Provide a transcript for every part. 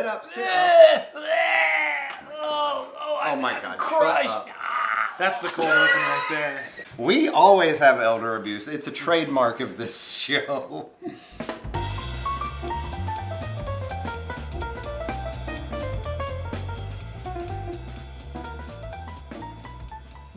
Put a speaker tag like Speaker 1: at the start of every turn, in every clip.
Speaker 1: up, sit up.
Speaker 2: Oh
Speaker 1: my God,
Speaker 2: crushed.
Speaker 1: shut up.
Speaker 3: That's the cold open right there.
Speaker 1: We always have elder abuse. It's a trademark of this show.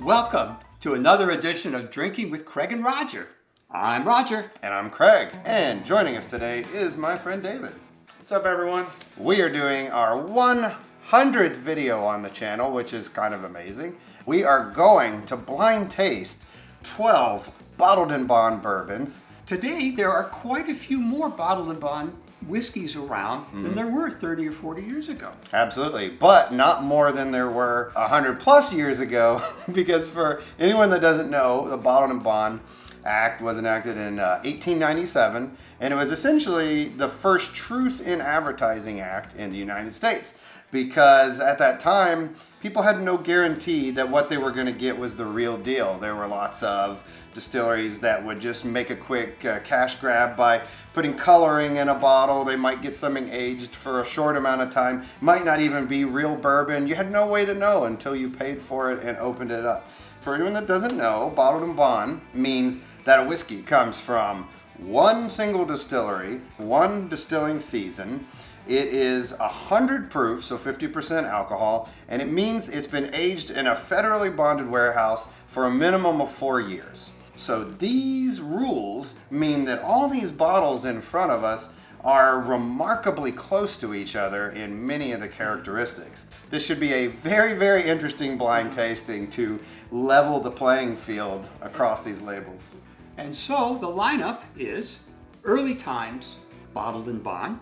Speaker 2: Welcome to another edition of Drinking with Craig and Roger. I'm Roger.
Speaker 1: And I'm Craig. And joining us today is my friend David.
Speaker 3: What's up, everyone?
Speaker 1: We are doing our 100th video on the channel, which is kind of amazing. We are going to blind taste 12 bottled and bond bourbons.
Speaker 2: Today there are quite a few more bottled and bond whiskeys around than there were 30 or 40 years ago.
Speaker 1: Absolutely, but not more than there were 100 plus years ago, because for anyone that doesn't know, the Bottled and Bond Act was enacted in 1897, and it was essentially the first Truth in Advertising Act in the United States, because at that time, people had no guarantee that what they were going to get was the real deal. There were lots of distilleries that would just make a quick cash grab by putting coloring in a bottle. They might get something aged for a short amount of time. Might not even be real bourbon. You had no way to know until you paid for it and opened it up. For anyone that doesn't know, bottled and bond means that a whiskey comes from one single distillery, one distilling season. It is 100 proof, so 50% alcohol, and it means it's been aged in a federally bonded warehouse for a minimum of 4 years. So these rules mean that all these bottles in front of us are remarkably close to each other in many of the characteristics. This should be a very, very interesting blind tasting to level the playing field across these labels.
Speaker 2: And so the lineup is Early Times, Bottled and Bond,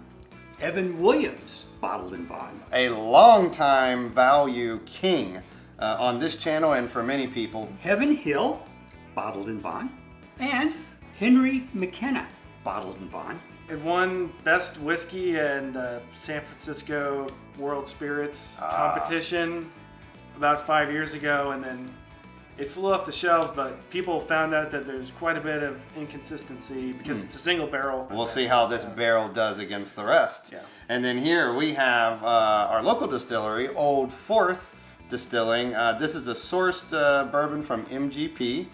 Speaker 2: Evan Williams, Bottled and Bond,
Speaker 1: A longtime value king on this channel and for many people.
Speaker 2: Heaven Hill, Bottled and Bond, and Henry McKenna, Bottled and Bond.
Speaker 3: It won Best Whiskey and San Francisco World Spirits competition about 5 years ago, and then it flew off the shelves, but people found out that there's quite a bit of inconsistency because it's a single barrel.
Speaker 1: We'll see how this barrel does against the rest.
Speaker 3: Yeah.
Speaker 1: And then here we have our local distillery, Old Fourth Distilling. This is a sourced bourbon from MGP.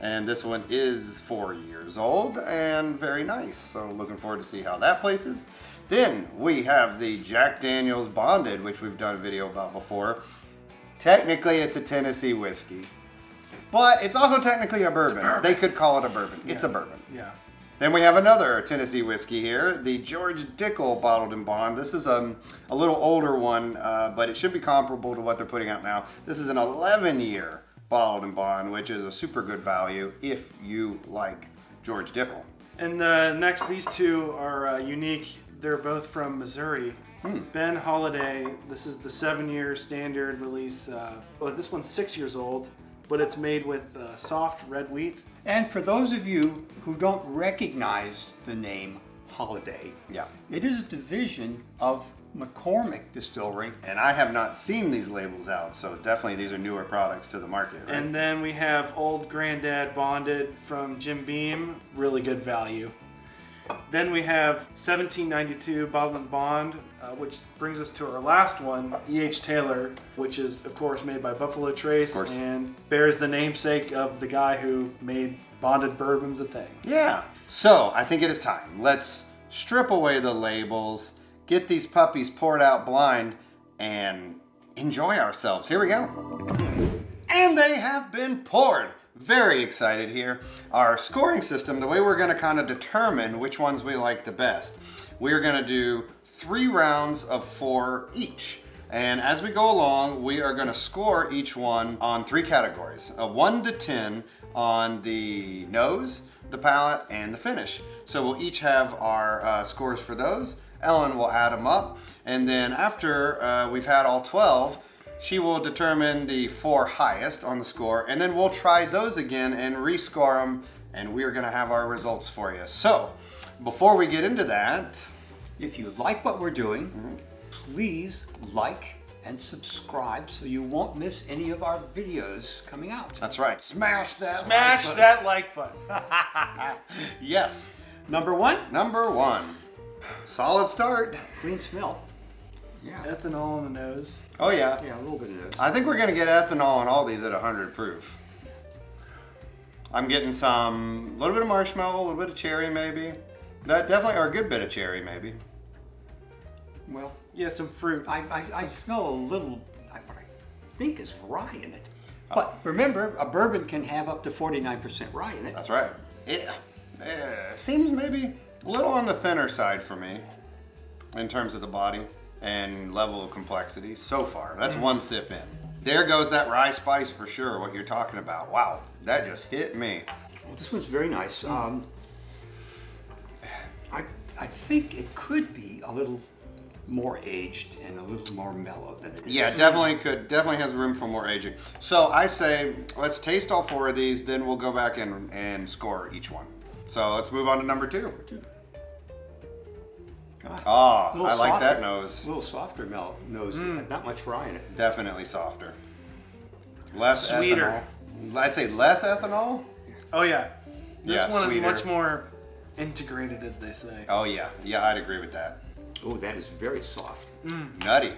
Speaker 1: And this one is 4 years old and very nice. So looking forward to see how that places. Then we have the Jack Daniel's Bonded, which we've done a video about before. Technically, it's a Tennessee whiskey, but it's also technically a bourbon. They could call it a bourbon. Yeah. It's a bourbon.
Speaker 3: Yeah.
Speaker 1: Then we have another Tennessee whiskey here, the George Dickel Bottled and Bond. This is a little older one, but it should be comparable to what they're putting out now. This is an 11-year Bottled and Bond, which is a super good value if you like George Dickel.
Speaker 3: And next, these two are unique. They're both from Missouri. Ben Holiday, this is the 7-year standard release. This one's 6 years old, but it's made with soft red wheat.
Speaker 2: And for those of you who don't recognize the name Holiday,
Speaker 1: Yeah.
Speaker 2: it is a division of McCormick Distillery.
Speaker 1: And I have not seen these labels out, so definitely these are newer products to the market, right?
Speaker 3: And then we have Old Granddad Bonded from Jim Beam, really good value. Then we have 1792 Bottled and Bond, which brings us to our last one, E.H. Taylor, which is, of course, made by Buffalo Trace and bears the namesake of the guy who made bonded bourbons a thing.
Speaker 1: Yeah. So I think it is time. Let's strip away the labels, get these puppies poured out blind, and enjoy ourselves. Here we go. And they have been poured. Very excited here. Our scoring system, the way we're going to kind of determine which ones we like the best, we're going to do 3 rounds of 4 each. And as we go along, we are going to score each one on 3 categories. A 1 to 10 on the nose, the palate, and the finish. So we'll each have our scores for those. Ellen will add them up. And then after we've had all 12, she will determine the 4 highest on the score, and then we'll try those again and rescore them, and we're gonna have our results for you. So, before we get into that,
Speaker 2: if you like what we're doing, please like and subscribe so you won't miss any of our videos coming out.
Speaker 1: That's right. Smash that
Speaker 3: Smash
Speaker 1: like
Speaker 3: that like button.
Speaker 1: Yes.
Speaker 2: Number one,
Speaker 1: Number 1. Solid start.
Speaker 2: clean smell. Yeah.
Speaker 3: Ethanol in the nose.
Speaker 1: Oh yeah.
Speaker 2: Yeah, a little bit of nose.
Speaker 1: I think we're gonna get ethanol on all these at 100 proof. I'm getting a little bit of marshmallow, a little bit of cherry maybe. That definitely, or a good bit of cherry maybe.
Speaker 2: Well,
Speaker 3: Yeah, some fruit.
Speaker 2: I smell a little, what I think is rye in it. But remember, a bourbon can have up to 49% rye in it.
Speaker 1: That's right. It seems maybe a little on the thinner side for me in terms of the body and level of complexity so far. That's one sip in. There goes that rye spice for sure, what you're talking about. Wow, that just hit me.
Speaker 2: Well, this one's very nice. I think it could be a little more aged and a little more mellow than it is.
Speaker 1: Yeah, definitely has room for more aging. So I say, let's taste all 4 of these, then we'll go back and score each one. So let's move on to number 2.
Speaker 2: Ah,
Speaker 1: Oh, I like that nose.
Speaker 2: A little softer nose, not much rye in it.
Speaker 1: Definitely softer. Less
Speaker 3: Sweeter.
Speaker 1: ethanol. I'd say less ethanol.
Speaker 3: Oh yeah. This
Speaker 1: Yeah,
Speaker 3: one
Speaker 1: sweeter.
Speaker 3: is much more integrated, as they say.
Speaker 1: Oh yeah, I'd agree with that.
Speaker 2: Oh, that is very soft.
Speaker 1: Nutty.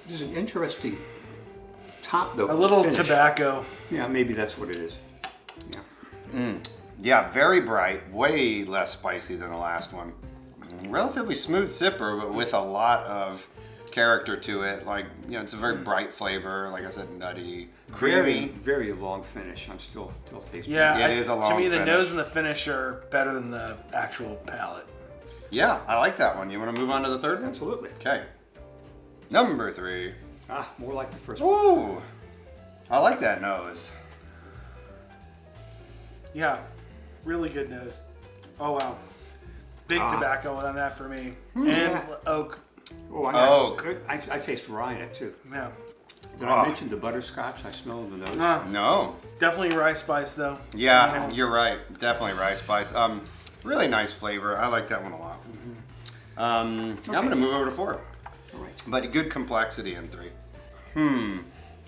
Speaker 2: There's an interesting top though.
Speaker 3: A little
Speaker 2: finish.
Speaker 3: tobacco.
Speaker 2: Yeah, maybe that's what it is. Yeah.
Speaker 1: Yeah, very bright. Way less spicy than the last one. Relatively smooth sipper, but with a lot of character to it. Like, it's a very bright flavor. Like I said, nutty, creamy.
Speaker 2: Very long finish. I'm still tasting.
Speaker 3: Yeah,
Speaker 1: It is a
Speaker 3: to
Speaker 1: long
Speaker 3: me, the
Speaker 1: finish.
Speaker 3: nose and the finish are better than the actual palate.
Speaker 1: Yeah, I like that one. You want to move on to the third one?
Speaker 2: Absolutely.
Speaker 1: Okay. Number 3.
Speaker 2: More like the first one.
Speaker 1: Ooh, I like that nose.
Speaker 3: Yeah, really good nose. Oh wow, big tobacco on that for me. And oak.
Speaker 2: Oh,
Speaker 1: Oak.
Speaker 2: I taste rye in it too.
Speaker 3: Yeah,
Speaker 2: Did I mention the butterscotch? I smell in the nose.
Speaker 1: No.
Speaker 3: definitely rye spice though.
Speaker 1: Yeah, you're right. Definitely rye spice. Really nice flavor. I like that one a lot. I'm gonna move over to 4.
Speaker 2: All right.
Speaker 1: But good complexity in 3.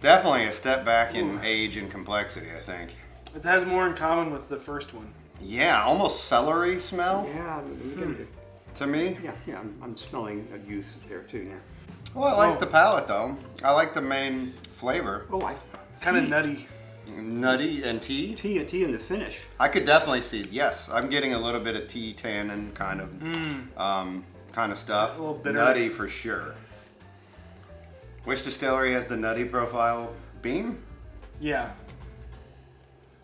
Speaker 1: Definitely a step back in age and complexity, I think.
Speaker 3: It has more in common with the first one.
Speaker 1: Yeah, almost celery smell
Speaker 2: Yeah.
Speaker 1: to me.
Speaker 2: Yeah. I'm smelling a youth there too now.
Speaker 1: Well, I like the palate though. I like the main flavor.
Speaker 2: Oh,
Speaker 3: Kind of nutty.
Speaker 1: Nutty and tea.
Speaker 2: Tea in the finish.
Speaker 1: I could definitely see. Yes, I'm getting a little bit of tea tannin kind of stuff.
Speaker 3: A little bitter.
Speaker 1: Nutty for sure. Which distillery has the nutty profile? Beam?
Speaker 3: Yeah.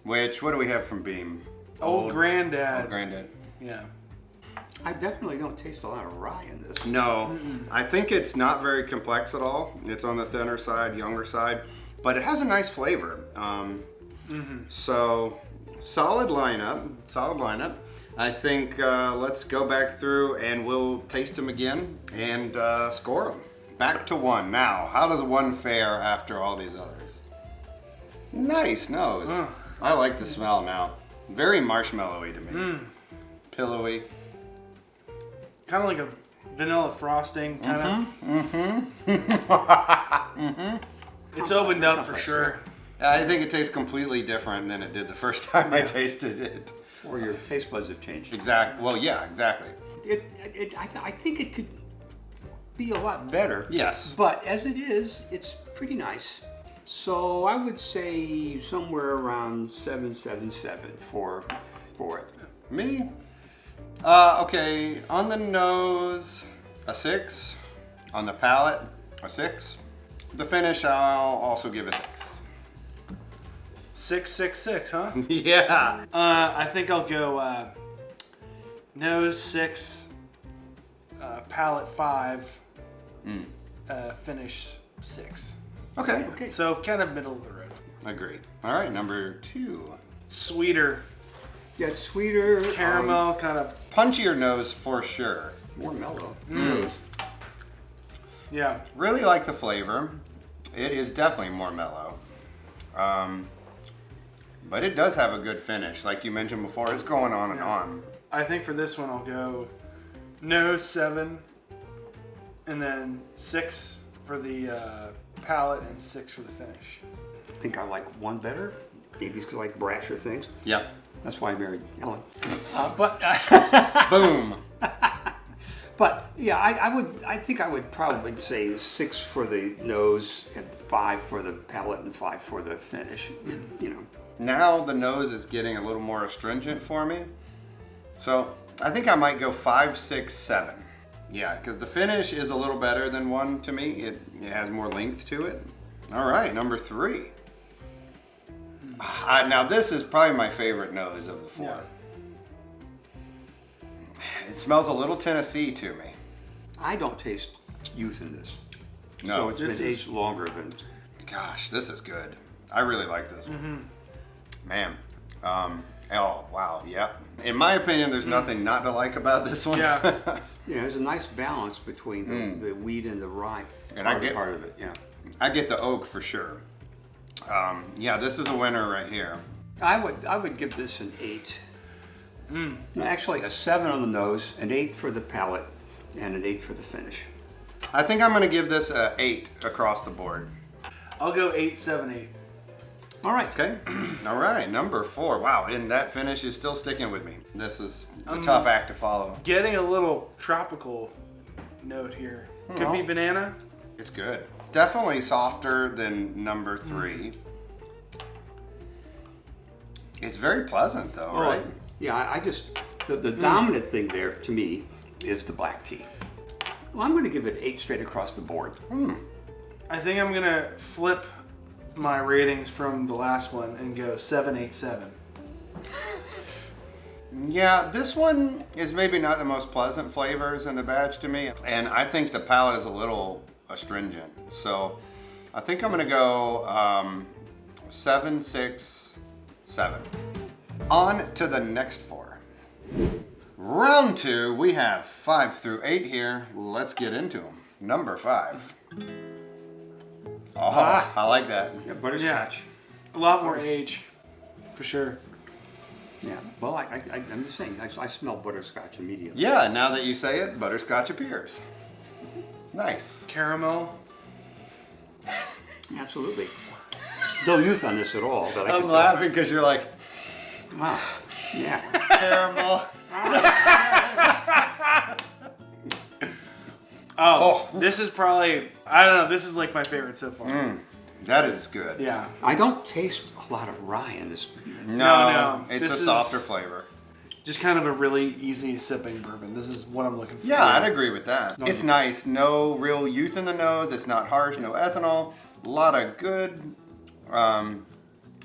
Speaker 1: What do we have from Beam?
Speaker 3: Old Granddad.
Speaker 1: Old Granddad.
Speaker 3: Yeah.
Speaker 2: I definitely don't taste a lot of rye in this.
Speaker 1: No, I think it's not very complex at all. It's on the thinner side, younger side, but it has a nice flavor. So solid lineup. I think let's go back through and we'll taste them again and score them. Back to 1 now. How does 1 fare after all these others? Nice nose. I like the smell now. Very marshmallowy to me. Pillowy.
Speaker 3: Kind of like a vanilla frosting, kind of. It's opened up for sure.
Speaker 1: I think it tastes completely different than it did the first time I tasted it.
Speaker 2: Or your taste buds have changed.
Speaker 1: Well, yeah, exactly.
Speaker 2: I think it could be a lot better.
Speaker 1: Yes.
Speaker 2: But as it is, it's pretty nice. So I would say somewhere around 7.77 for it.
Speaker 1: Me? Okay, on the nose, a 6. On the palate, a 6. The finish, I'll also give a 6.
Speaker 3: 666, huh?
Speaker 1: Yeah.
Speaker 3: I think I'll go nose 6, palate 5, finish 6.
Speaker 1: Okay.
Speaker 3: So kind of middle of the road.
Speaker 1: Agreed. All right, number 2.
Speaker 3: Sweeter,
Speaker 2: Yeah, it's sweeter.
Speaker 3: caramel, kind of.
Speaker 1: Punchier nose for sure.
Speaker 2: More mellow.
Speaker 3: Yeah.
Speaker 1: Really like the flavor. It is definitely more mellow. But it does have a good finish. Like you mentioned before, it's going on and on.
Speaker 3: I think for this one I'll go nose 7, and then 6 for the palate and 6 for the finish.
Speaker 2: I think I like 1 better. Maybe it's 'cause I like brasher things.
Speaker 1: Yep.
Speaker 2: That's why I married Ellen.
Speaker 3: But
Speaker 1: Boom.
Speaker 2: But yeah, I think I would probably say 6 for the nose and 5 for the palate and 5 for the finish. You know.
Speaker 1: Now the nose is getting a little more astringent for me. So I think I might go 5, 6, 7. Yeah, because the finish is a little better than 1 to me. It has more length to it. All right, number 3. Now this is probably my favorite nose of the 4.
Speaker 3: Yeah.
Speaker 1: It smells a little Tennessee to me.
Speaker 2: I don't taste youth in this.
Speaker 1: No,
Speaker 2: So it's
Speaker 3: this
Speaker 2: been
Speaker 3: is-
Speaker 2: aged longer than.
Speaker 1: Gosh, this is good. I really like this one. Man. Oh, wow. Yep. In my opinion, there's nothing not to like about this one.
Speaker 3: Yeah.
Speaker 2: Yeah, there's a nice balance between the wheat and the rye.
Speaker 1: And I get-
Speaker 2: part of it, yeah.
Speaker 1: I get the oak for sure. Yeah, this is a winner right here.
Speaker 2: I would give this an 8. No, actually, a 7 on the nose, an 8 for the palate, and an 8 for the finish.
Speaker 1: I think I'm going to give this a 8 across the board.
Speaker 3: I'll go 8, 7, 8.
Speaker 2: All right.
Speaker 1: Okay. All right, number 4. Wow, and that finish is still sticking with me. This is a tough act to follow.
Speaker 3: Getting a little tropical note here. Could be banana.
Speaker 1: It's good. Definitely softer than number 3. It's very pleasant though, right?
Speaker 2: Yeah, I just, the dominant thing there to me is the black tea. Well, I'm going to give it 8 straight across the board.
Speaker 3: I think I'm gonna flip my ratings from the last one and go 7, 8, 7.
Speaker 1: Yeah, this one is maybe not the most pleasant flavors in the batch to me, and I think the palate is a little astringent. So I think I'm gonna go 7, 6, 7. On to the next 4. Round 2, we have 5 through 8 here. Let's get into them. Number 5. Oh, I like that.
Speaker 2: Yeah, butterscotch.
Speaker 3: A lot more age, for sure.
Speaker 2: Yeah. Well, I'm just saying, I smell butterscotch immediately.
Speaker 1: Yeah, now that you say it, butterscotch appears. Nice.
Speaker 3: Caramel.
Speaker 2: Absolutely. No youth on this at all. That I
Speaker 1: I'm
Speaker 2: can
Speaker 1: laughing because you're like,
Speaker 2: Tell. Wow. Yeah.
Speaker 1: caramel.
Speaker 3: Oh, this is probably, I don't know, this is like my favorite so far.
Speaker 1: That is good.
Speaker 3: Yeah.
Speaker 2: I don't taste a lot of rye in this.
Speaker 1: No, it's
Speaker 3: this
Speaker 1: a
Speaker 3: is-
Speaker 1: softer flavor.
Speaker 3: Just kind of a really easy sipping bourbon. This is what I'm looking for.
Speaker 1: Yeah, I'd agree with that. It's nice. No real youth in the nose. It's not harsh. No ethanol. A lot of good,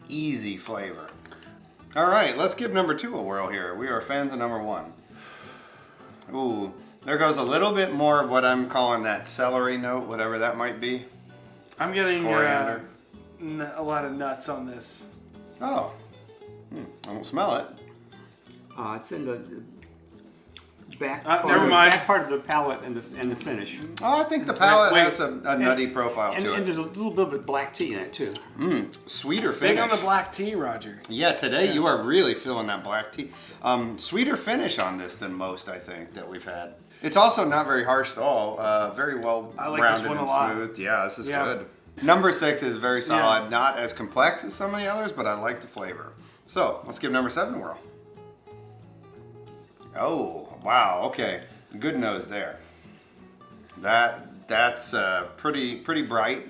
Speaker 1: easy flavor. All right, let's give number 2 a whirl here. We are fans of number 1. Ooh, there goes a little bit more of what I'm calling that celery note, whatever that might be.
Speaker 3: I'm getting
Speaker 1: Coriander.
Speaker 3: a lot of nuts on this.
Speaker 1: Oh, I don't smell it.
Speaker 2: It's in the back,
Speaker 3: never mind.
Speaker 2: back part of the palate and the finish.
Speaker 1: Oh, I think the palate
Speaker 3: Wait.
Speaker 1: has a nutty profile
Speaker 2: And,
Speaker 1: to
Speaker 2: and
Speaker 1: it.
Speaker 2: there's a little bit of black tea in it too.
Speaker 1: Sweeter
Speaker 3: Big
Speaker 1: finish.
Speaker 3: on the black tea, Roger.
Speaker 1: Yeah, today you are really feeling that black tea. Sweeter finish on this than most, I think, that we've had. It's also not very harsh at all. Very well
Speaker 3: I like this
Speaker 1: rounded
Speaker 3: one a
Speaker 1: and
Speaker 3: lot.
Speaker 1: smooth. Yeah, this is
Speaker 3: Yeah.
Speaker 1: good. Number 6 is very solid.
Speaker 3: Yeah.
Speaker 1: Not as complex as some of the others, but I like the flavor. So let's give number 7 a whirl. Oh, wow. Okay, good nose there. That's pretty bright.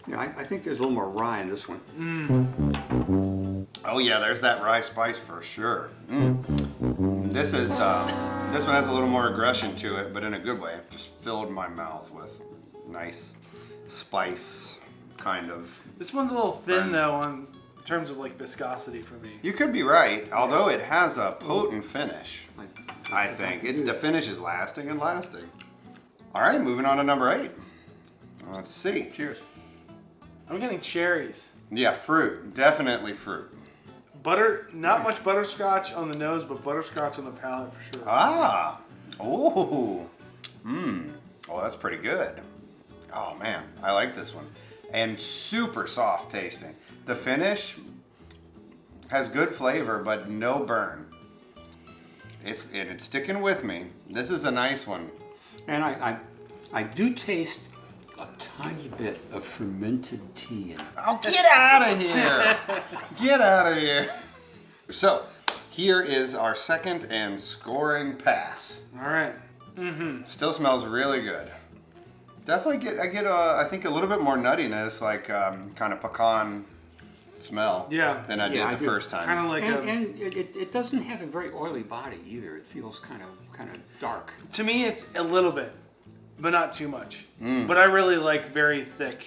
Speaker 2: Yeah, I think there's a little more rye in this one.
Speaker 1: Oh yeah, there's that rye spice for sure. This one has a little more aggression to it, but in a good way. Just filled my mouth with nice spice, kind of.
Speaker 3: This one's a little thin though in terms of like viscosity for me.
Speaker 1: You could be right, although it has a potent finish. I think the finish is lasting and lasting. All right, moving on to number 8. Let's see.
Speaker 2: Cheers.
Speaker 3: I'm getting cherries.
Speaker 1: Yeah, fruit, definitely fruit.
Speaker 3: Butter, not much butterscotch on the nose, but butterscotch on the palate for sure.
Speaker 1: Ah, oh, oh, that's pretty good. Oh man, I like this one, and super soft tasting. The finish has good flavor, but no burn. It's sticking with me. This is a nice one.
Speaker 2: And I do taste a tiny bit of fermented tea in it.
Speaker 1: Oh, get out of here! Get out of here! So, here is our second and scoring pass.
Speaker 3: All right.
Speaker 1: Still smells really good. Definitely I think a little bit more nuttiness, like kind of pecan smell.
Speaker 3: Yeah.
Speaker 1: Than I
Speaker 2: Yeah,
Speaker 1: did
Speaker 2: I
Speaker 1: the
Speaker 2: do.
Speaker 1: first time.
Speaker 3: Kind of like
Speaker 2: And it doesn't have a very oily body either. It feels kind of dark.
Speaker 3: to me, it's a little bit, but not too much. But I really like very thick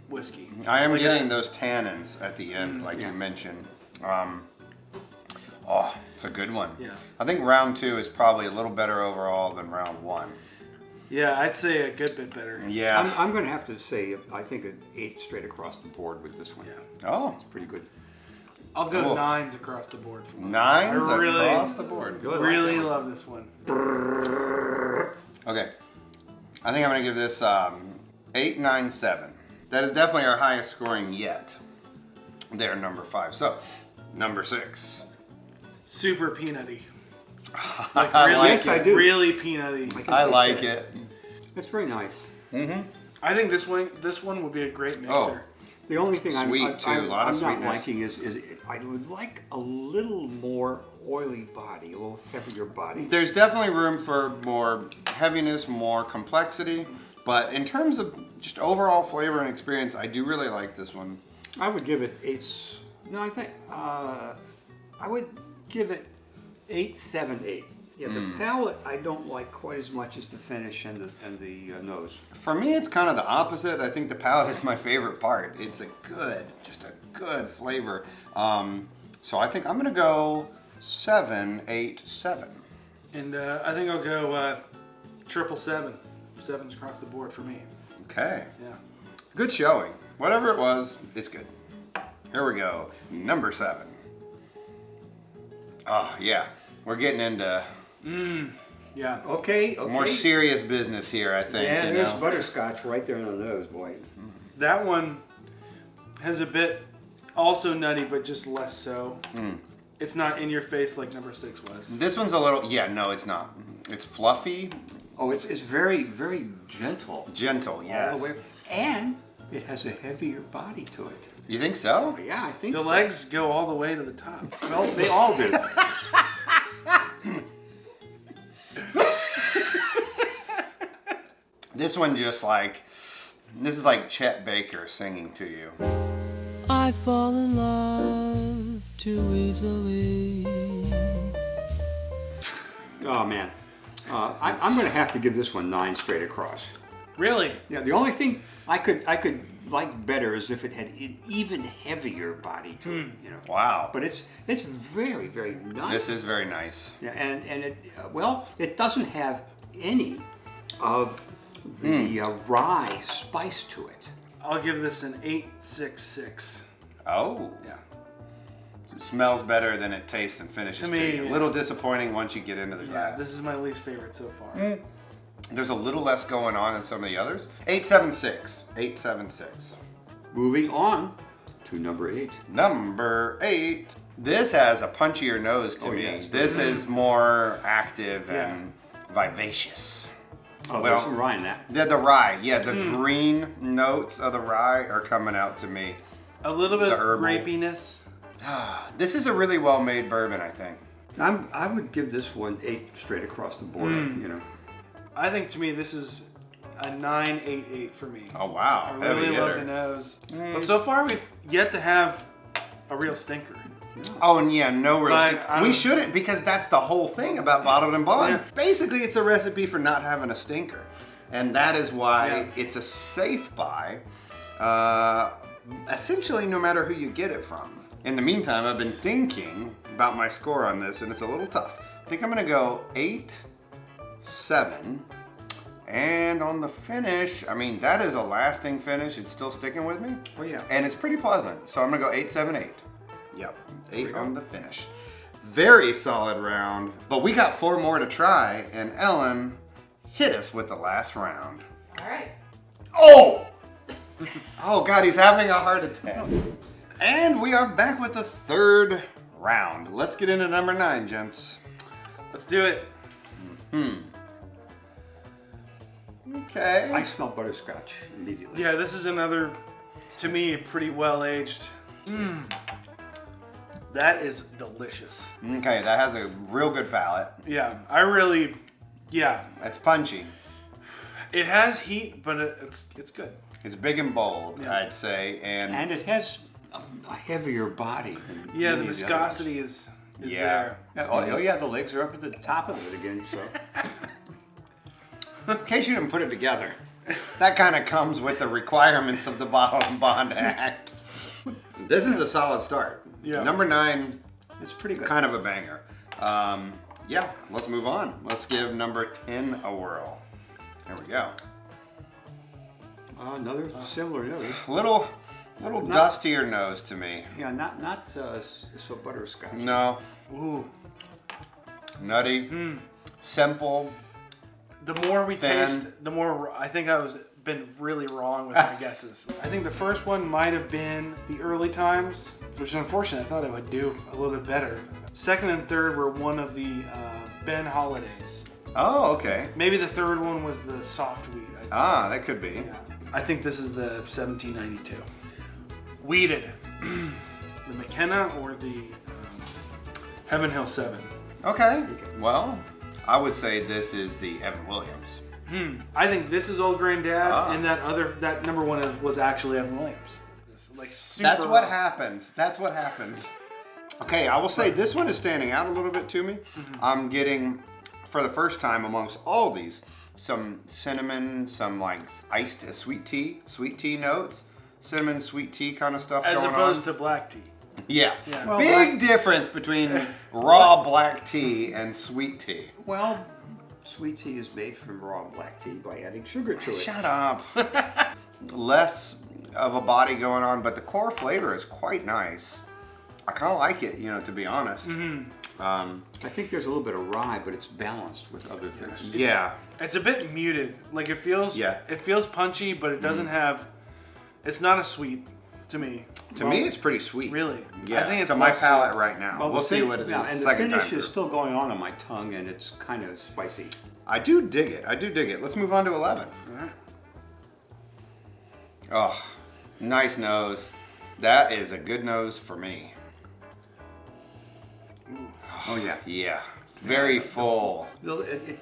Speaker 3: whiskey.
Speaker 1: I am
Speaker 3: Like
Speaker 1: getting
Speaker 3: that.
Speaker 1: those tannins at the end, like
Speaker 2: Yeah.
Speaker 1: you mentioned. It's a good one.
Speaker 3: Yeah.
Speaker 1: I think round 2 is probably a little better overall than round 1.
Speaker 3: Yeah, I'd say a good bit better.
Speaker 1: Yeah.
Speaker 2: I'm going to have to say, I think an 8 straight across the board with this one.
Speaker 3: Yeah.
Speaker 1: Oh,
Speaker 2: It's pretty good.
Speaker 3: I'll go
Speaker 1: Cool.
Speaker 3: 9s across the board for me.
Speaker 1: 9s
Speaker 3: I really,
Speaker 1: across the board.
Speaker 2: Good.
Speaker 3: really love this one.
Speaker 1: Okay. I think I'm going to give this 897. That is definitely our highest scoring yet. They're number 5. So, number 6.
Speaker 3: Super peanutty.
Speaker 1: I
Speaker 3: really,
Speaker 1: like
Speaker 2: Yes, I
Speaker 1: it.
Speaker 2: do.
Speaker 3: really peanutty.
Speaker 2: can
Speaker 1: I
Speaker 2: taste
Speaker 1: like
Speaker 2: that.
Speaker 1: it.
Speaker 2: It's very nice.
Speaker 3: I think this one would be a great mixer.
Speaker 2: The only thing
Speaker 1: Sweet, too. A lot of
Speaker 2: I'm not
Speaker 1: sweetness.
Speaker 2: liking is I would like a little more oily body, a little heavier body.
Speaker 1: There's definitely room for more heaviness, more complexity. But in terms of just overall flavor and experience, I do really like this one.
Speaker 2: I would give it 8. No, I think I would give it 878. Yeah, the palate I don't like quite as much as the finish and the nose.
Speaker 1: For me, it's kind of the opposite. I think the palate is my favorite part. It's just a good flavor. So I think I'm going to go 787.
Speaker 3: And I think I'll go 777. 7s across the board for me.
Speaker 1: Okay.
Speaker 3: Yeah.
Speaker 1: Good showing. Whatever it was, it's good. Here we go. Number 7. Oh, yeah. We're getting into
Speaker 3: Yeah.
Speaker 2: Okay.
Speaker 1: more serious business here, I think.
Speaker 2: Yeah,
Speaker 1: you
Speaker 2: there's
Speaker 1: know?
Speaker 2: butterscotch right there on the nose, boy.
Speaker 3: That one has a bit also nutty, but just less so. It's not in your face like number 6 was.
Speaker 1: This one's a little, no, it's not. It's fluffy,
Speaker 2: Oh, it's very, very gentle.
Speaker 1: gentle,
Speaker 2: All
Speaker 1: yes.
Speaker 2: the way. And it has a heavier body to it.
Speaker 1: You think so?
Speaker 2: Yeah, I think
Speaker 3: The
Speaker 2: so.
Speaker 3: legs go all the way to the top.
Speaker 2: Well, they all do.
Speaker 1: This one this is like Chet Baker singing to you.
Speaker 4: I fall in love too easily.
Speaker 2: Oh, man. I'm going to have to give this one 9 straight across.
Speaker 3: Really?
Speaker 2: Yeah, the only thing I could like better is if it had an even heavier body to it, you know.
Speaker 1: Wow.
Speaker 2: But it's very, very nice.
Speaker 1: This is very nice.
Speaker 2: Yeah, and it it doesn't have any of the rye spice to it.
Speaker 3: I'll give this an 866.
Speaker 1: Oh.
Speaker 3: Yeah.
Speaker 1: It smells better than it tastes and finishes
Speaker 3: To me,
Speaker 1: you. A
Speaker 3: yeah.
Speaker 1: little disappointing once you get into the
Speaker 3: Yeah,
Speaker 1: glass.
Speaker 3: this is my least favorite so far.
Speaker 1: There's a little less going on in some of the others. 876. 876.
Speaker 2: Moving on to number 8.
Speaker 1: Number 8. This has a punchier nose to
Speaker 2: Oh,
Speaker 1: me.
Speaker 2: yes.
Speaker 1: This is more active and vivacious.
Speaker 2: Oh,
Speaker 1: Well,
Speaker 2: there's some rye in that.
Speaker 1: The rye, the green notes of the rye are coming out to me.
Speaker 3: A little bit
Speaker 1: The
Speaker 3: of
Speaker 1: herbal.
Speaker 3: grapiness.
Speaker 1: This is a really well-made bourbon, I think.
Speaker 2: I would give this one 8 straight across the board. You know.
Speaker 3: I think to me this is a 988 for me.
Speaker 1: Oh, wow.
Speaker 3: I
Speaker 1: Heavy
Speaker 3: really love
Speaker 1: hitter.
Speaker 3: the nose. But so far we've yet to have a real stinker.
Speaker 1: Oh, and no real
Speaker 3: But
Speaker 1: stink.
Speaker 3: I'm-
Speaker 1: We shouldn't, because that's the whole thing about bottled and bond.
Speaker 3: Yeah.
Speaker 1: Basically, it's a recipe for not having a stinker. And that is why
Speaker 3: Yeah.
Speaker 1: it's a safe buy, essentially no matter who you get it from. In the meantime, I've been thinking about my score on this, and it's a little tough. I think I'm going to go 8-7. And on the finish, I mean, that is a lasting finish. It's still sticking with me.
Speaker 2: Oh, yeah.
Speaker 1: And it's pretty pleasant. So I'm going to go 8-7-8. Yep, 8 on the finish. Very solid round. But we got 4 more to try, and Ellen hit us with the last round.
Speaker 5: All right.
Speaker 1: Oh! Oh, God, he's having a heart attack. And we are back with the 3rd round. Let's get into number 9, gents.
Speaker 3: Let's do it.
Speaker 1: Okay.
Speaker 2: I smell butterscotch immediately.
Speaker 3: Yeah, this is another, to me, pretty well aged. That is delicious.
Speaker 1: Okay, that has a real good palate.
Speaker 3: Yeah, Yeah.
Speaker 1: It's punchy.
Speaker 3: It has heat, but it's good.
Speaker 1: It's big and bold,
Speaker 3: Yeah.
Speaker 1: I'd say,
Speaker 2: And it has a heavier body than
Speaker 3: Yeah,
Speaker 2: many
Speaker 3: the
Speaker 2: of
Speaker 3: viscosity is
Speaker 1: Yeah.
Speaker 3: there.
Speaker 2: others. Oh yeah, the legs are up at the top of it again. So
Speaker 1: In case you didn't put it together, that kind of comes with the requirements of the Bottle and Bond Act. This is a solid start.
Speaker 3: Yeah.
Speaker 1: Number 9,
Speaker 2: it's pretty good.
Speaker 1: kind of a banger. Yeah, let's move on. Let's give number 10 a whirl. There we go.
Speaker 2: Another similar nose.
Speaker 1: Little dustier nose to me.
Speaker 2: Yeah, not so butterscotch.
Speaker 1: No,
Speaker 3: Ooh.
Speaker 1: nutty, simple.
Speaker 3: The more we
Speaker 1: Thin.
Speaker 3: taste, the more I think I was been really wrong with my guesses. I think the first one might have been the early times, which is unfortunate. I thought it would do a little bit better. Second and third were one of the Ben Holidays.
Speaker 1: Oh, okay.
Speaker 3: Maybe the third one was the soft wheat. I'd say.
Speaker 1: Ah, that could be.
Speaker 3: Yeah. I think this is the 1792. Wheated. The McKenna or the Heaven Hill 7.
Speaker 1: Okay. Well, I would say this is the Evan Williams.
Speaker 3: I think this is Old Granddad,
Speaker 1: Ah.
Speaker 3: and that number one was actually Evan Williams. It's like super
Speaker 1: That's what
Speaker 3: rough.
Speaker 1: happens. That's what happens. Okay, I will say this one is standing out a little bit to me. I'm getting, for the first time amongst all these, some cinnamon, some like iced sweet tea notes, cinnamon sweet tea kind of stuff
Speaker 3: As
Speaker 1: going
Speaker 3: opposed
Speaker 1: on.
Speaker 3: to black tea.
Speaker 1: Yeah.
Speaker 3: Yeah.
Speaker 2: Well,
Speaker 1: Big difference between raw black tea and sweet tea.
Speaker 2: Well, sweet tea is made from raw black tea by adding sugar to it.
Speaker 1: Shut up. Less of a body going on, but the core flavor is quite nice. I kind of like it, to be honest.
Speaker 2: I think there's a little bit of rye, but it's balanced with other things.
Speaker 1: Yeah.
Speaker 3: It's a bit muted. Like it feels.
Speaker 1: Yeah.
Speaker 3: It feels punchy, but it doesn't have. It's not a sweet to me.
Speaker 1: To me, it's pretty sweet.
Speaker 3: Really?
Speaker 1: Yeah.
Speaker 3: I think it's
Speaker 1: to my
Speaker 3: less
Speaker 1: palate
Speaker 3: sweet.
Speaker 1: right now.
Speaker 2: Well,
Speaker 1: We'll
Speaker 2: the
Speaker 1: see
Speaker 2: fin-
Speaker 1: what it is.
Speaker 2: yeah, and the
Speaker 1: second
Speaker 2: finish
Speaker 1: time
Speaker 2: is
Speaker 1: through.
Speaker 2: still going on my tongue, and it's kind of spicy.
Speaker 1: I do dig it. Let's move on to 11.
Speaker 3: Alright.
Speaker 1: Oh, nice nose. That is a good nose for me.
Speaker 2: Oh yeah.
Speaker 1: Yeah. Very full.
Speaker 2: Well,
Speaker 1: And,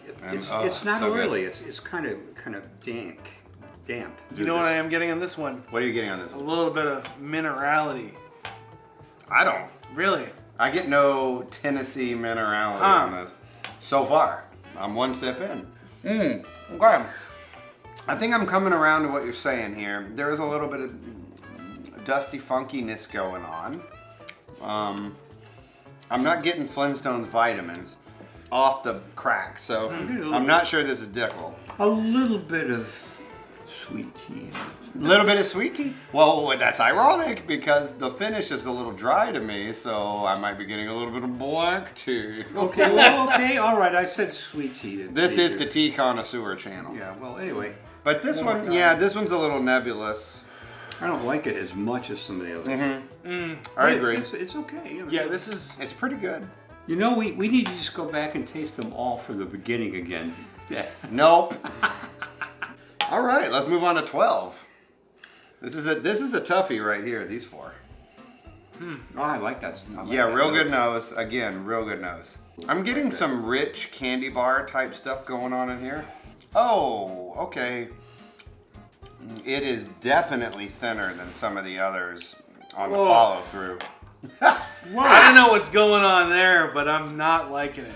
Speaker 2: it's not
Speaker 1: so good.
Speaker 2: oily. It's kind of damp.
Speaker 3: You know what I am getting on this one?
Speaker 1: What are you getting on this
Speaker 3: A
Speaker 1: one?
Speaker 3: little bit of minerality.
Speaker 1: I don't.
Speaker 3: Really?
Speaker 1: I get no Tennessee minerality
Speaker 3: Huh.
Speaker 1: on this. So far. I'm one sip in. Okay. I think I'm coming around to what you're saying here. There is a little bit of dusty funkiness going on. I'm not getting Flintstones vitamins off the crack, so I'm not sure this is Dickel.
Speaker 2: A little bit of sweet tea.
Speaker 1: A little bit of sweet tea? Well, that's ironic because the finish is a little dry to me, so I might be getting a little bit of black tea.
Speaker 2: Okay, well, okay, all right. I said sweet tea.
Speaker 1: This is the tea connoisseur channel.
Speaker 2: Yeah. Well, anyway,
Speaker 1: But this
Speaker 2: One more
Speaker 1: one,
Speaker 2: time.
Speaker 1: yeah, this one's a little nebulous.
Speaker 2: I don't like it as much as some of the others.
Speaker 1: I
Speaker 2: But
Speaker 1: agree.
Speaker 2: It's okay.
Speaker 3: Yeah, this is.
Speaker 1: It's pretty good.
Speaker 2: You know, we need to just go back and taste them all from the beginning again.
Speaker 1: Nope. All right, let's move on to 12. This is a toughie right here. These 4.
Speaker 2: Oh, I like that. I like
Speaker 1: Yeah,
Speaker 2: that
Speaker 1: real
Speaker 2: nose.
Speaker 1: good nose. Again, real good nose. I'm getting some rich candy bar type stuff going on in here. Oh, okay. It is definitely thinner than some of the others on the
Speaker 3: Whoa.
Speaker 1: follow through.
Speaker 3: I don't know what's going on there, but I'm not liking it.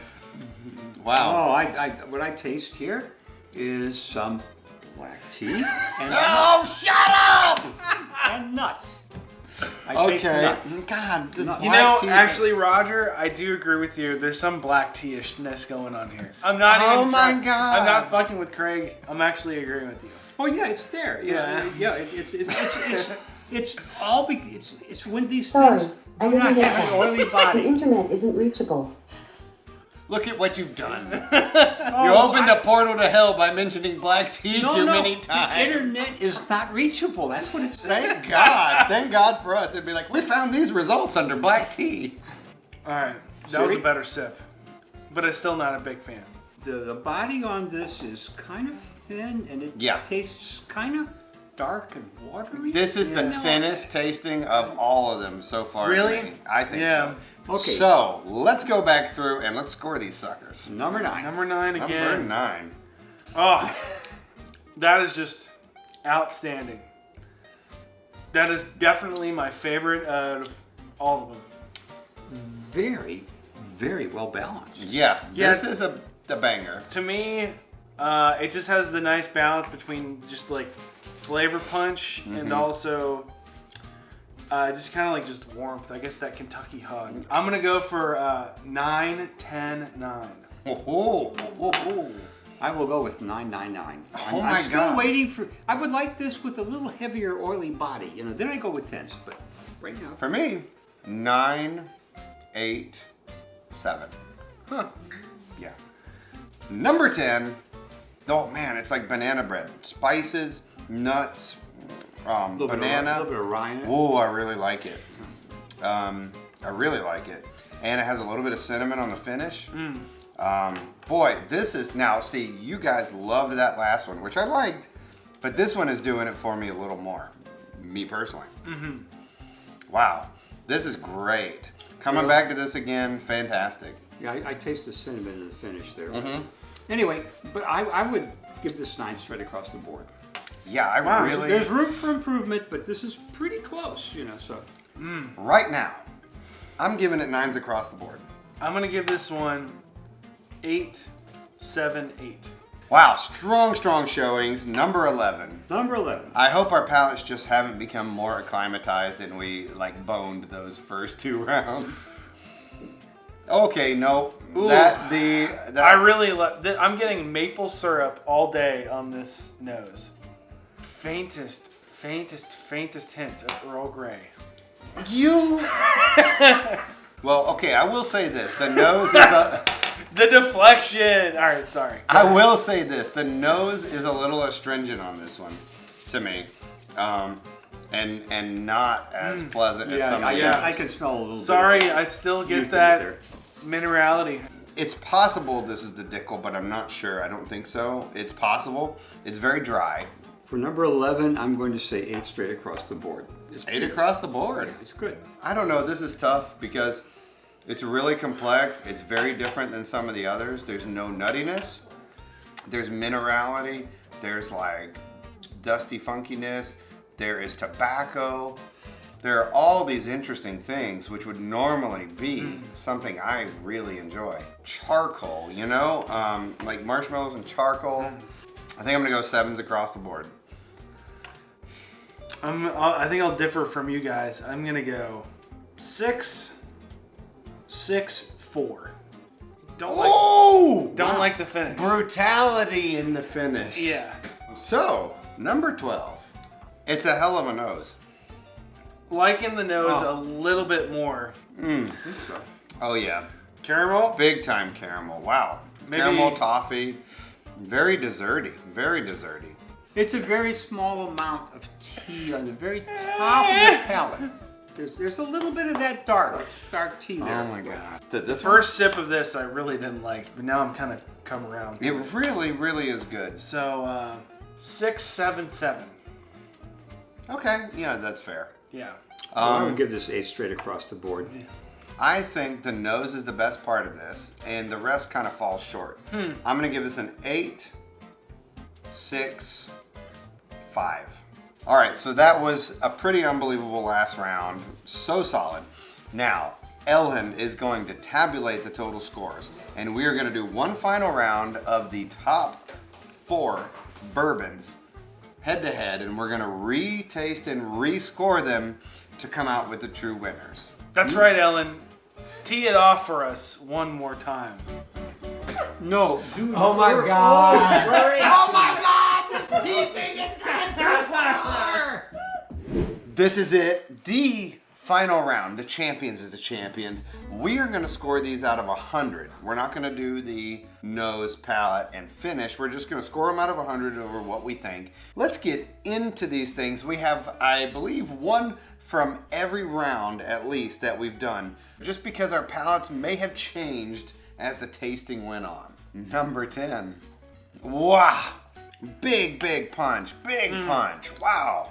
Speaker 1: Wow.
Speaker 2: Oh, what I taste here is some black tea and,
Speaker 1: Oh, shut up!
Speaker 2: and nuts. I taste
Speaker 1: Okay.
Speaker 2: nuts.
Speaker 1: God, this
Speaker 2: Nuts.
Speaker 3: You
Speaker 1: black
Speaker 3: know,
Speaker 1: tea.
Speaker 3: actually, Roger, I do agree with you. There's some black tea-ishness going on here. I'm not
Speaker 1: Oh
Speaker 3: even
Speaker 1: my
Speaker 3: trying-
Speaker 1: God.
Speaker 3: I'm not fucking with Craig. I'm actually agreeing with you.
Speaker 2: Oh yeah, it's there. Yeah. It's all. It's when these
Speaker 5: Sorry,
Speaker 2: things
Speaker 5: I
Speaker 2: do not
Speaker 5: didn't get
Speaker 2: have an
Speaker 5: that.
Speaker 2: oily
Speaker 5: The
Speaker 2: body.
Speaker 5: internet isn't reachable.
Speaker 1: Look at what you've done. You opened a portal to hell by mentioning black tea too many
Speaker 2: The
Speaker 1: times.
Speaker 2: internet is not reachable. That's what it's saying.
Speaker 1: Thank God. Thank God for us. It'd be like, we found these results under black tea.
Speaker 3: All right, that was a
Speaker 2: Sorry?
Speaker 3: better sip, but I'm still not a big fan.
Speaker 2: The body on this is kind of thin, and it
Speaker 1: Yeah.
Speaker 2: tastes kind of dark and watery.
Speaker 1: This is the thinnest tasting of all of them so far.
Speaker 3: Really?
Speaker 1: to me. I think
Speaker 3: Yeah.
Speaker 1: so.
Speaker 2: Okay.
Speaker 1: So let's go back through and let's score these suckers.
Speaker 2: Number 9.
Speaker 3: Number 9 again.
Speaker 1: Number 9.
Speaker 3: Oh, that is just outstanding. That is definitely my favorite out of all of them.
Speaker 2: Very, very well balanced.
Speaker 1: Yeah,
Speaker 3: Yeah.
Speaker 1: this is a banger.
Speaker 3: To me, it just has the nice balance between just like flavor punch and also just kind of like just warmth. I guess that Kentucky hug. I'm gonna go for 9, 10, 9.
Speaker 1: Oh.
Speaker 2: I will go with 999.
Speaker 1: Oh my
Speaker 2: I'm still
Speaker 1: God.
Speaker 2: waiting for. I would like this with a little heavier, oily body. Then I go with 10s, but right now.
Speaker 1: For me, 9, 8, 7.
Speaker 3: Huh.
Speaker 1: Yeah. Number 10. Oh man, it's like banana bread. Spices, nuts, banana.
Speaker 2: A little bit of rye in it.
Speaker 1: Oh, I really like it. I really like it. And it has a little bit of cinnamon on the finish. Boy, this is now, see, you guys loved that last one, which I liked, but this one is doing it for me a little more, me personally. Wow, this is great. Coming back to this again, fantastic.
Speaker 2: Yeah, I taste the cinnamon in the finish there. Anyway, but I would give this 9 straight across the board.
Speaker 1: Yeah, I
Speaker 3: Wow,
Speaker 1: really,
Speaker 2: There's room for improvement, but this is pretty close, so.
Speaker 1: right now, I'm giving it 9s across the board.
Speaker 3: I'm gonna give this one 8, 7, 8.
Speaker 1: Wow, strong showings. Number 11.
Speaker 2: Number 11.
Speaker 1: I hope our palates just haven't become more acclimatized and we like boned those first 2 rounds. Okay, no.
Speaker 3: Ooh. I really love. I'm getting maple syrup all day on this nose. Faintest hint of Earl Grey.
Speaker 1: You. Well, okay. I will say this: the nose is a.
Speaker 3: The deflection. All right, sorry.
Speaker 1: I will say this: the nose is a little astringent on this one, to me, and not as pleasant as some of the
Speaker 2: I
Speaker 1: others.
Speaker 2: can smell a little
Speaker 3: Sorry,
Speaker 2: bit.
Speaker 3: I still
Speaker 2: Youth
Speaker 3: get
Speaker 2: in
Speaker 3: that
Speaker 2: there.
Speaker 3: minerality.
Speaker 1: It's possible this is the Dickel, but I'm not sure. I don't think so. It's possible. It's very dry.
Speaker 2: For number 11, I'm going to say 8 straight across the board. It's
Speaker 1: 8 across the board.
Speaker 2: It's good.
Speaker 1: I don't know. This is tough because it's really complex. It's very different than some of the others. There's no nuttiness. There's minerality. There's like dusty funkiness. There is tobacco. There are all these interesting things which would normally be something I really enjoy. Charcoal, like marshmallows and charcoal. I think I'm gonna go 7s across the board.
Speaker 3: I think I'll differ from you guys. I'm gonna go 6, 4. Don't like the finish.
Speaker 1: Brutality in the finish.
Speaker 3: Yeah.
Speaker 1: So, number 12. It's a hell of a nose.
Speaker 3: Liking the nose a little bit more.
Speaker 1: Oh yeah.
Speaker 3: Caramel?
Speaker 1: Big time caramel. Wow.
Speaker 3: Maybe-
Speaker 1: Caramel toffee. Very desserty. Very desserty.
Speaker 2: It's a very small amount of tea on the very top of the palate. There's a little bit of that dark tea there.
Speaker 1: Oh my god. This
Speaker 3: First sip of this I really didn't like, but now I'm kind of come around.
Speaker 1: one, it really, really is good.
Speaker 3: So 6, 7, 7.
Speaker 1: Okay. Yeah, that's fair.
Speaker 3: Yeah.
Speaker 2: I would give this 8 straight across the board.
Speaker 1: I think the nose is the best part of this, and the rest kind of falls short. I'm gonna give this an 8, 6, 5. All right, so that was a pretty unbelievable last round. So solid. Now, Ellen is going to tabulate the total scores, and we are gonna do one final round of the top 4 bourbons head to head, and we're gonna retaste and rescore them to come out with the true winners.
Speaker 3: That's right, Ellen. Tee it off for us one more time.
Speaker 2: No, dude.
Speaker 5: Oh my God.
Speaker 1: Oh my god, this tea thing is going too far! This is it, the final round, the champions of the champions. We are gonna score these out of 100. We're not gonna do the nose, palate, and finish. We're just gonna score them out of 100 over what we think. Let's get into these things. We have, I believe, one from every round at least that we've done, just because our palates may have changed as the tasting went on. Number 10. Wow. Big punch. Big punch. Wow.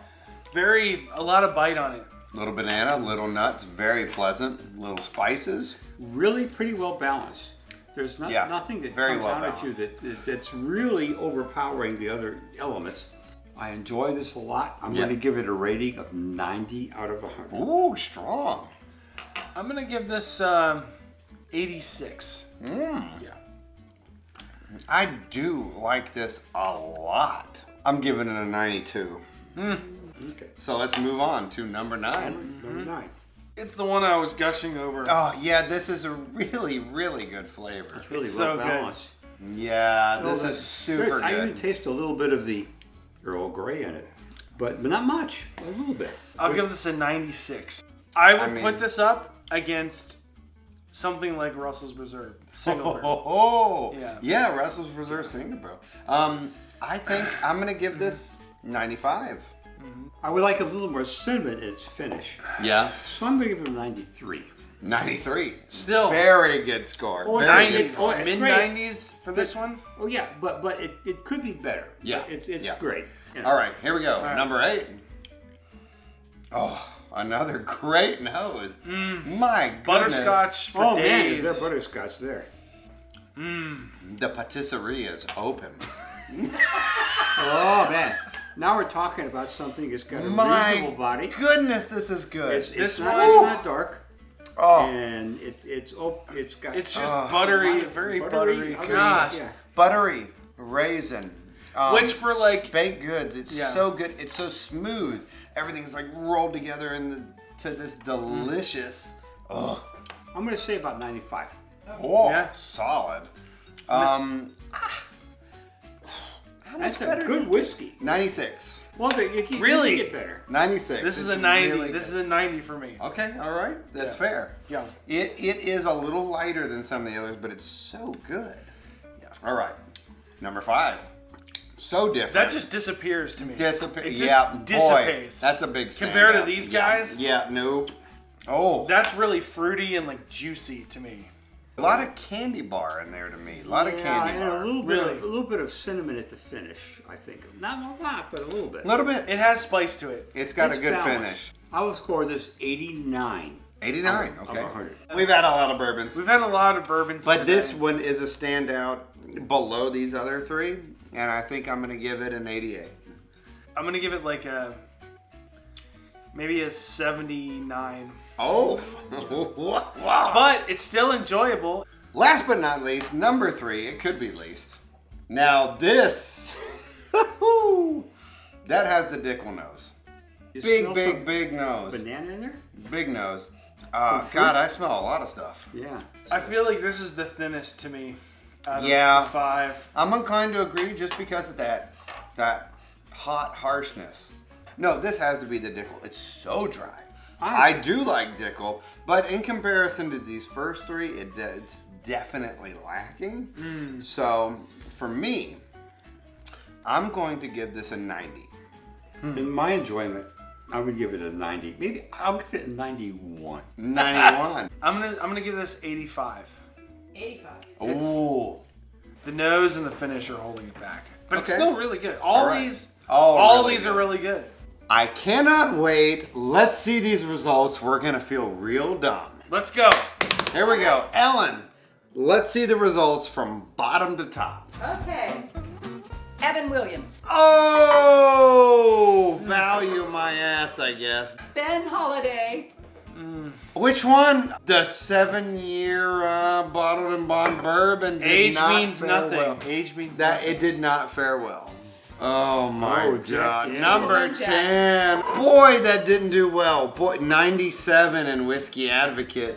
Speaker 3: A lot of bite on it.
Speaker 1: Little banana, little nuts, very pleasant. Little spices.
Speaker 2: Really pretty well balanced. There's nothing that
Speaker 1: very
Speaker 2: comes
Speaker 1: well
Speaker 2: out at you that's really overpowering the other elements. I enjoy this a lot. I'm going to give it a rating of 90 out of 100.
Speaker 1: Ooh, strong.
Speaker 3: I'm gonna give this 86. Yeah.
Speaker 1: I do like this a lot. I'm giving it a 92.
Speaker 2: Okay.
Speaker 1: So let's move on to number 9.
Speaker 2: Number 9.
Speaker 3: It's the one I was gushing over.
Speaker 1: Oh yeah, this is a really good flavor.
Speaker 2: It's really
Speaker 3: It's
Speaker 2: well
Speaker 3: so good.
Speaker 2: balanced.
Speaker 1: Yeah, this is super
Speaker 2: I even
Speaker 1: good.
Speaker 2: taste a little bit of the Earl Grey in it, but not much. A little bit.
Speaker 3: I'll give this a 96. I would
Speaker 1: mean-
Speaker 3: put this up against something like Russell's Reserve. Single barrel.
Speaker 1: Oh,
Speaker 3: Yeah.
Speaker 1: yeah, Russell's Reserve Single Barrel. I think I'm gonna give this 95.
Speaker 2: I would like a little more cinnamon in its finish,
Speaker 1: Yeah,
Speaker 2: so I'm going to give it a 93.
Speaker 1: 93.
Speaker 3: Still.
Speaker 1: Very good score.
Speaker 2: Oh,
Speaker 1: Very
Speaker 3: 90s,
Speaker 1: good score.
Speaker 2: it's
Speaker 3: mid
Speaker 2: great.
Speaker 3: 90s for this one.
Speaker 2: Oh yeah, but it could be better.
Speaker 1: Yeah,
Speaker 2: It's
Speaker 1: yeah.
Speaker 2: great. You know.
Speaker 1: All right, here we go.
Speaker 3: right.
Speaker 1: Number 8. Oh, another great nose. My goodness.
Speaker 3: Butterscotch for
Speaker 2: Oh
Speaker 3: days.
Speaker 2: man, is there butterscotch there?
Speaker 1: The patisserie is open.
Speaker 2: Oh man, now we're talking about something that's got a
Speaker 1: My
Speaker 2: reasonable body.
Speaker 1: goodness, this is good.
Speaker 2: It's
Speaker 3: This
Speaker 2: not,
Speaker 3: one-
Speaker 2: it's not dark,
Speaker 1: oh,
Speaker 2: and it's got.
Speaker 3: It's just buttery, very buttery.
Speaker 1: gosh.
Speaker 2: Yeah.
Speaker 1: Buttery, raisin.
Speaker 3: Which for, like-
Speaker 1: baked goods, it's
Speaker 3: Yeah.
Speaker 1: so good. It's so smooth. Everything's like rolled together to this delicious. Oh,
Speaker 2: I'm going to say about 95.
Speaker 1: oh, solid. How much
Speaker 2: That's a
Speaker 1: better do
Speaker 2: good
Speaker 1: you
Speaker 2: whiskey.
Speaker 1: get? 96.
Speaker 2: Well, you can
Speaker 3: Really?
Speaker 2: get better.
Speaker 1: 96.
Speaker 3: This is
Speaker 1: It's
Speaker 3: a 90.
Speaker 1: really
Speaker 3: This is
Speaker 1: good.
Speaker 3: a 90 for me.
Speaker 1: Okay, all right. That's
Speaker 3: Yeah.
Speaker 1: fair.
Speaker 3: Yeah.
Speaker 1: It is a little lighter than some of the others, but it's so good.
Speaker 3: Yeah.
Speaker 1: All right. Number 5. So different.
Speaker 3: That just disappears to me. It just
Speaker 1: yeah,
Speaker 3: dissipates.
Speaker 1: boy, that's a big standout.
Speaker 3: Compared to these
Speaker 1: Yeah.
Speaker 3: guys?
Speaker 1: Yeah, nope. Oh,
Speaker 3: That's really fruity and like juicy to me.
Speaker 1: a lot of candy bar in there to me. A lot of candy
Speaker 2: and
Speaker 1: bar.
Speaker 2: a little bit,
Speaker 3: Really?
Speaker 2: of, a little bit of cinnamon at the finish. I think not a lot, but a little bit.
Speaker 1: A little bit.
Speaker 3: It has spice to it.
Speaker 1: It's got
Speaker 2: It's
Speaker 1: a good
Speaker 2: balanced.
Speaker 1: finish.
Speaker 2: I will score this 89.
Speaker 1: 89.
Speaker 2: Of
Speaker 1: Okay.
Speaker 2: 100.
Speaker 1: We've had a lot of bourbons,
Speaker 3: We've had a lot of bourbons
Speaker 1: but
Speaker 3: today.
Speaker 1: this one is a standout below these other 3, and I think I'm going to give it an 88.
Speaker 3: I'm gonna give it like maybe a 79.
Speaker 1: Oh, wow.
Speaker 3: But it's still enjoyable.
Speaker 1: Last but not least, number 3, it could be least. Now this, that has the Dickel nose.
Speaker 2: You smell some
Speaker 1: Big nose.
Speaker 2: banana in there?
Speaker 1: Big nose.
Speaker 2: fruit?
Speaker 1: God, I smell a lot of stuff.
Speaker 2: Yeah.
Speaker 3: I feel like this is the thinnest to me. Out of
Speaker 1: Yeah.
Speaker 3: the 5.
Speaker 1: I'm inclined to agree just because of that hot harshness. No, this has to be the Dickel. It's so dry. I do like Dickel, but in comparison to these first 3, it's definitely lacking. So for me, I'm going to give this a 90.
Speaker 2: In my enjoyment, I would give it a 90. Maybe I'll give it a 91.
Speaker 1: 91.
Speaker 3: I'm gonna give this 85.
Speaker 5: 85.
Speaker 1: Ooh.
Speaker 3: The nose and the finish are holding it back, but it's
Speaker 1: Okay.
Speaker 3: still really good.
Speaker 1: All right.
Speaker 3: All
Speaker 1: really
Speaker 3: these
Speaker 1: good.
Speaker 3: are really good.
Speaker 1: I cannot wait. Let's see these results. We're going to feel real dumb.
Speaker 3: Let's go.
Speaker 1: Here we go. Ellen, let's see the results from bottom to top.
Speaker 5: Okay. Evan Williams.
Speaker 1: Oh, value my ass, I guess.
Speaker 5: Ben Holiday.
Speaker 1: Which one? The 7-year bottled and bond bourbon did
Speaker 3: Age
Speaker 1: not
Speaker 3: means
Speaker 1: fare
Speaker 3: nothing.
Speaker 1: well.
Speaker 3: Age means
Speaker 1: That
Speaker 3: nothing.
Speaker 1: it did not fare well. Oh my
Speaker 2: Oh,
Speaker 1: God!
Speaker 2: Jack Daniels.
Speaker 1: Number
Speaker 5: Jack.
Speaker 1: 10. Boy, that didn't do well. Boy, 97 and Whiskey Advocate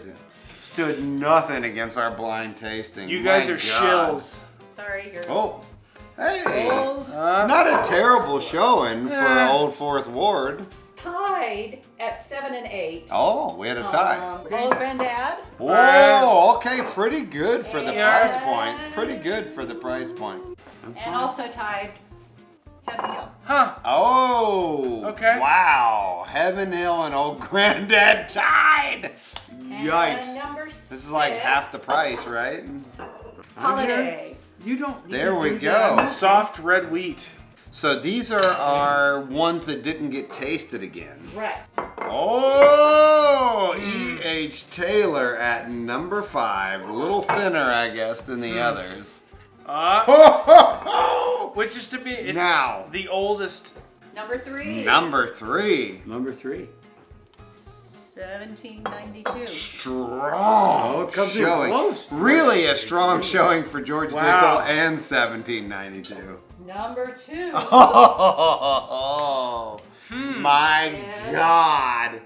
Speaker 1: stood nothing against our blind tasting.
Speaker 3: You guys
Speaker 1: My
Speaker 3: are
Speaker 1: God.
Speaker 3: shills.
Speaker 5: Sorry, you're
Speaker 1: Oh, hey!
Speaker 5: old.
Speaker 1: Not a terrible showing for Old Fourth Ward.
Speaker 5: Tied at 7 and 8.
Speaker 1: Oh, we had a tie.
Speaker 5: Old Granddad.
Speaker 1: Whoa, okay, pretty good for the
Speaker 5: Yeah.
Speaker 1: price point. Pretty good for the price point.
Speaker 5: And also tied Heaven Hill.
Speaker 3: Huh.
Speaker 1: Oh,
Speaker 3: Okay.
Speaker 1: Wow, Heaven Hill and Old Granddad tied. Yikes.
Speaker 5: And number 6.
Speaker 1: This is like half the price, right?
Speaker 5: Holiday.
Speaker 2: You don't.
Speaker 1: There we
Speaker 2: do
Speaker 1: go.
Speaker 2: that.
Speaker 3: Soft red wheat.
Speaker 1: So these are our ones that didn't get tasted again.
Speaker 5: Right.
Speaker 1: Oh, E.H. Taylor at number 5. A little thinner, I guess, than the others.
Speaker 3: Which is to be it's
Speaker 1: Now.
Speaker 3: the oldest.
Speaker 5: Number 3.
Speaker 1: Number 3.
Speaker 2: Number 3.
Speaker 5: 1792.
Speaker 1: Strong
Speaker 2: Oh, it comes in
Speaker 1: showing.
Speaker 2: close.
Speaker 1: Really a strong showing for George
Speaker 3: Wow.
Speaker 1: Dickel and 1792.
Speaker 5: Number 2.
Speaker 1: Oh, my
Speaker 5: Yes.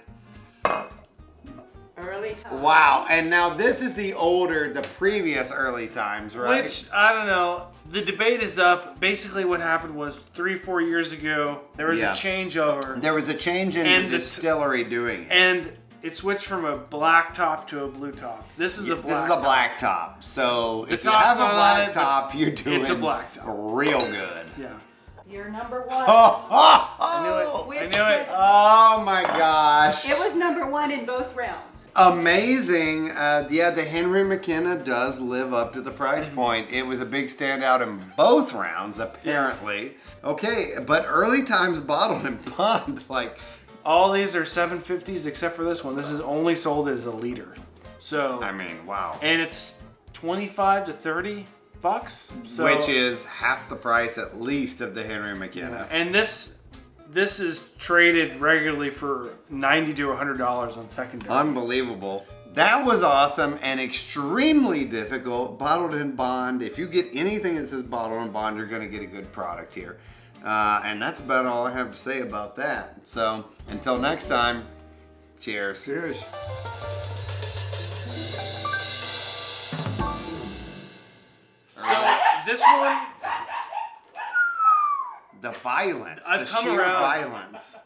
Speaker 1: God.
Speaker 5: Early time.
Speaker 1: Wow. And now this is the previous early times, right?
Speaker 3: Which I don't know. The debate is up. Basically, what happened was 3-4 years ago there was
Speaker 1: Yeah.
Speaker 3: a changeover,
Speaker 1: There was a change in
Speaker 3: And
Speaker 1: the
Speaker 3: the
Speaker 1: distillery doing it.
Speaker 3: and it switched from a black top to a blue top. This is a black.
Speaker 1: This is a black top. So
Speaker 3: The
Speaker 1: if you
Speaker 3: top's
Speaker 1: have a
Speaker 3: not on
Speaker 1: black
Speaker 3: it, but
Speaker 1: top, you're doing
Speaker 3: it's a black top.
Speaker 1: real good.
Speaker 3: Yeah,
Speaker 5: You're number 1.
Speaker 3: I knew it.
Speaker 5: Which
Speaker 3: I knew it.
Speaker 5: was-
Speaker 1: Oh my gosh.
Speaker 5: It was number 1 in both rounds.
Speaker 1: Amazing. Yeah, the Henry McKenna does live up to the price point. It was a big standout in both rounds, apparently. Okay, but early times bottled and bond, like,
Speaker 3: All these are 750s except for this one. This is only sold as a liter. So
Speaker 1: I mean, wow.
Speaker 3: and it's 25 to 30 bucks. So,
Speaker 1: Which is half the price at least of the Henry McKenna.
Speaker 3: and this is traded regularly for $90 to $100 on secondary.
Speaker 1: Unbelievable. That was awesome and extremely difficult. Bottled and bond. If you get anything that says bottled and bond, you're going to get a good product here. And that's about all I have to say about that. So until next time, cheers.
Speaker 2: Cheers.
Speaker 3: So this one,
Speaker 1: The violence,
Speaker 3: I've
Speaker 1: the
Speaker 3: come
Speaker 1: sheer
Speaker 3: around.
Speaker 1: violence.